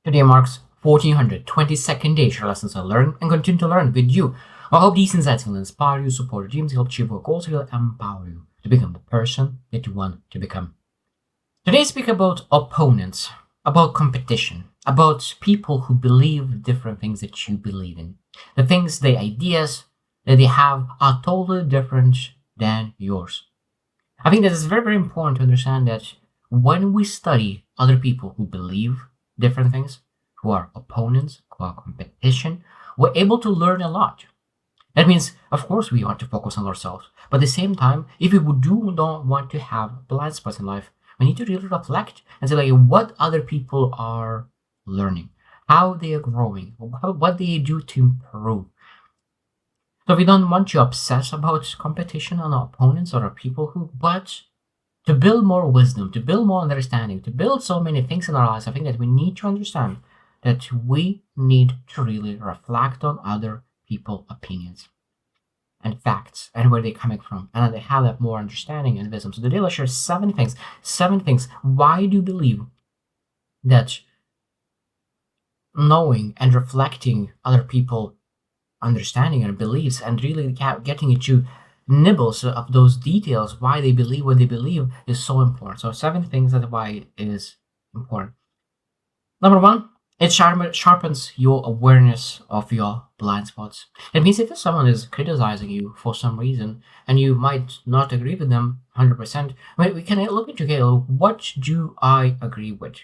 Today marks 1422nd day share lessons I learn and continue to learn with you. I hope these insights will inspire you, support your dreams, help achieve your goals, will empower you to become the person that you want to become. Today I speak about opponents, about competition, about people who believe different things that you believe in. The things, the ideas that they have are totally different than yours. I think that it's very, very important to understand that when we study other people who believe different things, who are opponents, who are competition, we're able to learn a lot. That means, of course, we want to focus on ourselves. But at the same time, if we do not want to have blind spots in life, we need to really reflect and say, like, what other people are learning, how they are growing, what they do to improve. So we don't want to obsess about competition on our opponents or our people who, but to build more wisdom, to build more understanding, to build so many things in our lives, I think that we need to understand that we need to really reflect on other people's opinions and facts and where they're coming from, and they have that more understanding and wisdom. So today let's share seven things. Seven things. Why do you believe that knowing and reflecting other people understanding and beliefs and really getting into nibbles of those details, why they believe what they believe, is so important. So seven things that why it is important. Number one, it sharpens your awareness of your blind spots. It means if someone is criticizing you for some reason and you might not agree with them 100%, we can look into, okay, what do I agree with?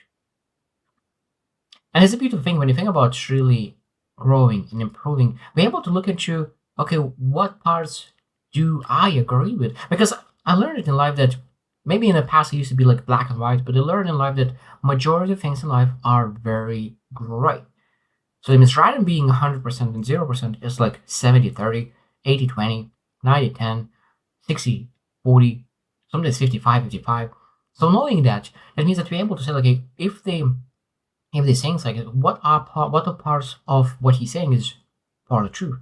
And it's a beautiful thing when you think about really growing and improving, we're able to look into, okay, what parts do I agree with? Because I learned it in life that maybe in the past it used to be like black and white, but I learned in life that majority of things in life are very gray. So it means rather than being 100% and 0%, it's like 70-30, 80-20, 90-10, 60-40, sometimes 55-55. So knowing that, it means that we're able to say, like, if they're saying like, what are parts of what he's saying is part of the truth.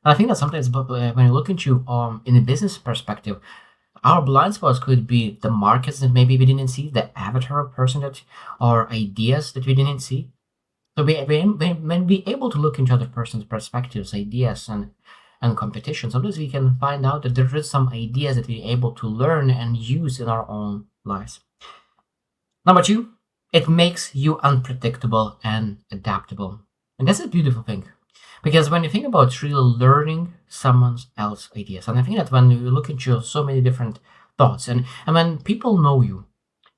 And I think that sometimes when you look into in a business perspective, our blind spots could be the markets that maybe we didn't see, the avatar person that, or ideas that we didn't see. So when we able to look into other person's perspectives, ideas, and competition, sometimes we can find out that there is some ideas that we're able to learn and use in our own lives. Number two, it makes you unpredictable and adaptable. And that's a beautiful thing. Because when you think about really learning someone else's ideas, and I think that when you look into so many different thoughts, and when people know you,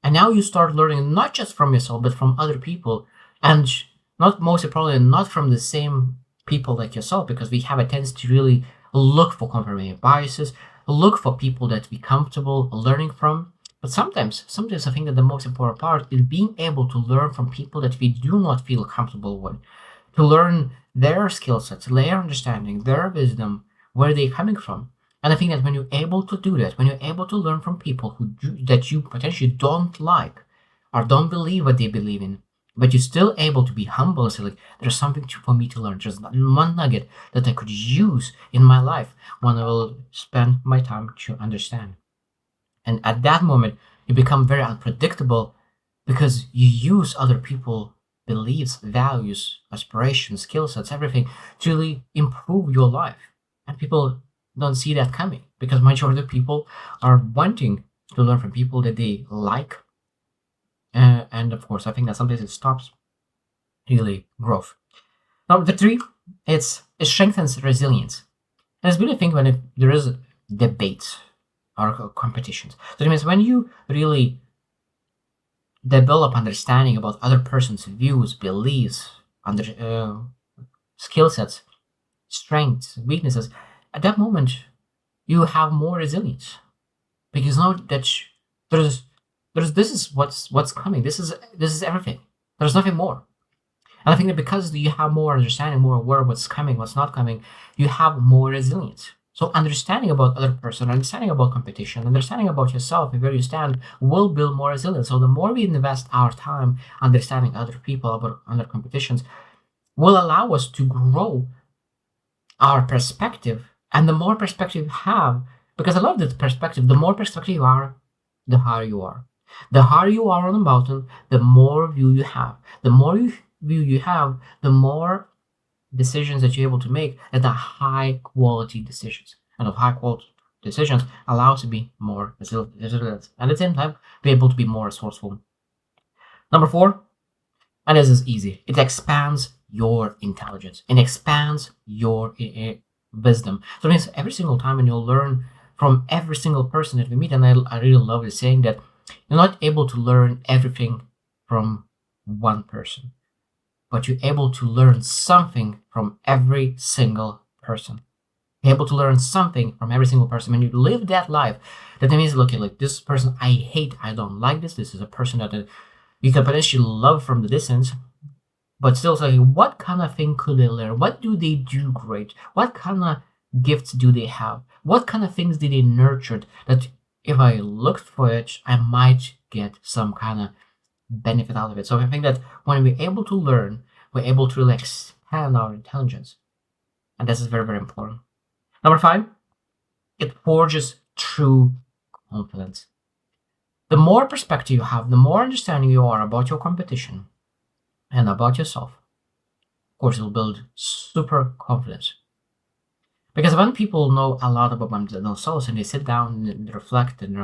and now you start learning not just from yourself, but from other people, and not mostly probably not from the same people like yourself, because we have a tendency to really look for confirmation biases, look for people that we comfortable learning from. But sometimes I think that the most important part is being able to learn from people that we do not feel comfortable with, to learn their skill sets, their understanding, their wisdom, where they're coming from. And I think that when you're able to do that, when you're able to learn from people that you potentially don't like or don't believe what they believe in, but you're still able to be humble and say, like, there's something for me to learn. There's one nugget that I could use in my life when I will spend my time to understand. And at that moment, you become very unpredictable because you use other people' beliefs, values, aspirations, skill sets, everything to really improve your life. And people don't see that coming because majority of people are wanting to learn from people that they like. And of course, I think that sometimes it stops really growth. Number three, it strengthens resilience. And it's really think when there is debates or competitions. So it means when you really develop understanding about other person's views, beliefs, skill sets, strengths, weaknesses, at that moment you have more resilience because you know that there's this is what's coming. This is everything. There's nothing more. And I think that because you have more understanding, more aware of what's coming, what's not coming, you have more resilience. So understanding about other person, understanding about competition, understanding about yourself and where you stand will build more resilience. So the more we invest our time understanding other people about other competitions will allow us to grow our perspective. And the more perspective you have, because I love this perspective, the more perspective you are, the higher you are. The higher you are on the mountain, the more view you have. The more view you have, the more decisions that you're able to make are the high quality decisions. And those high quality decisions allow us to be more resilient and at the same time be able to be more resourceful. Number four, and this is easy, it expands your intelligence. It expands your wisdom. So it means every single time when you learn from every single person that we meet, and I really love this saying that you're not able to learn everything from one person, but you're able to learn something from every single person. You're able to learn something from every single person. When you live that life, that means, look, like this person I hate, I don't like this. This is a person that you can potentially love from the distance, but still say, what kind of thing could they learn? What do they do great? What kind of gifts do they have? What kind of things did they nurture that if I looked for it, I might get some kind of benefit out of it? So I think that when we're able to learn, we're able to really expand our intelligence. And this is very, very important. Number five, it forges true confidence. The more perspective you have, the more understanding you are about your competition and about yourself, of course, it will build super confidence. Because when people know a lot about themselves and they sit down and reflect and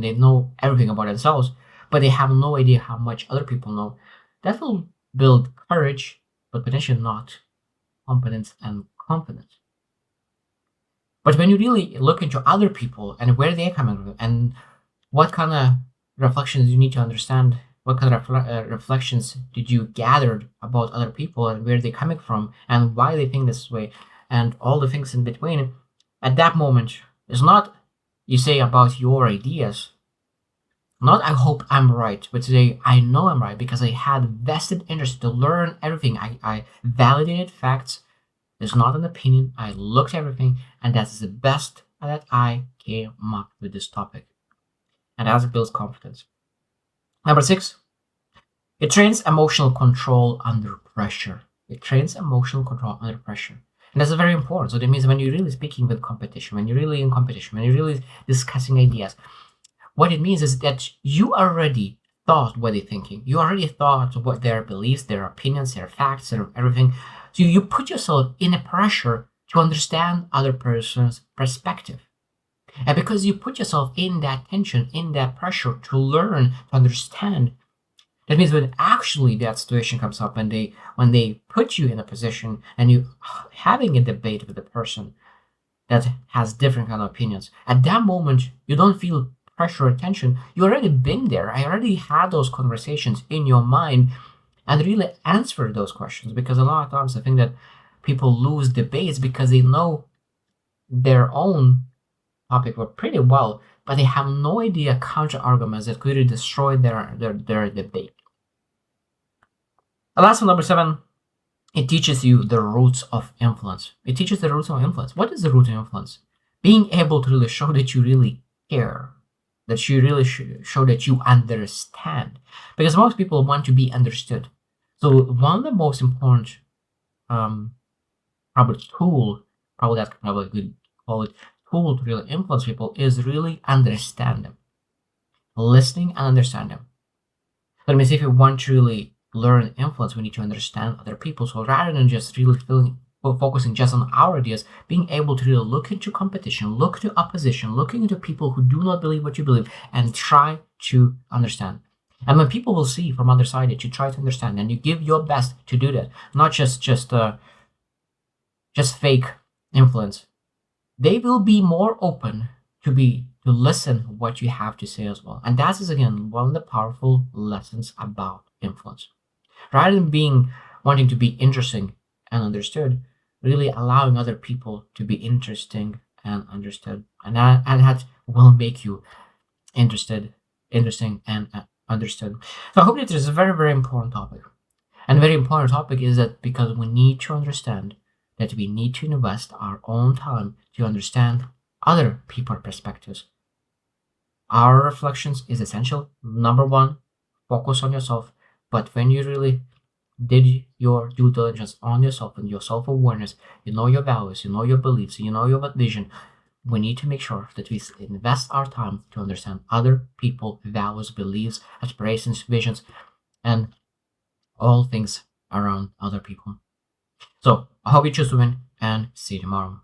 they know everything about themselves, but they have no idea how much other people know, that will build courage, but potentially not competence and confidence. But when you really look into other people and where they're coming from and what kind of reflections you need to understand, what kind of reflections did you gather about other people and where they're coming from and why they think this way and all the things in between, at that moment, it's not you say about your ideas, not I hope I'm right, but today I know I'm right because I had vested interest to learn everything. I validated facts. It's not an opinion. I looked at everything, and that's the best that I came up with this topic. And as it builds confidence. Number six, it trains emotional control under pressure. It trains emotional control under pressure. And that's very important. So that means when you're really speaking with competition, when you're really in competition, when you're really discussing ideas, what it means is that you already thought what they're thinking. You already thought what their beliefs, their opinions, their facts, their everything. So you put yourself in a pressure to understand other person's perspective. And because you put yourself in that tension, in that pressure to learn, to understand, that means when actually that situation comes up and when they put you in a position and you having a debate with a person that has different kind of opinions, at that moment you don't feel pressure or tension. You already been there. I already had those conversations in your mind and really answer those questions, because a lot of times I think that people lose debates because they know their own topic were pretty well, but they have no idea counter arguments that could destroy their debate. The last one, number seven, it teaches you the roots of influence. It teaches the roots of influence. What is the root of influence? Being able to really show that you really care, that you really show that you understand, because most people want to be understood. So one of the most important probably tool, probably that's probably good call it tool to really influence people, is really understand them, listening and understand them. That means if you want to really learn influence, we need to understand other people. So rather than just really focusing just on our ideas, being able to really look into competition, look to opposition, looking into people who do not believe what you believe, and try to understand. And when people will see from other side that you try to understand and you give your best to do that, not just fake influence, they will be more open to listen what you have to say as well. And that is again one of the powerful lessons about influence. Rather than wanting to be interesting and understood, really allowing other people to be interesting and understood, and that will make you interesting, and understood. So I hope that this is a very, very important topic. And a very important topic is that because we need to understand that we need to invest our own time to understand other people's perspectives. Our reflections is essential. Number one, focus on yourself. But when you really did your due diligence on yourself and your self-awareness, you know your values, you know your beliefs, you know your vision, we need to make sure that we invest our time to understand other people's values, beliefs, aspirations, visions, and all things around other people. So I hope you choose to win and see you tomorrow.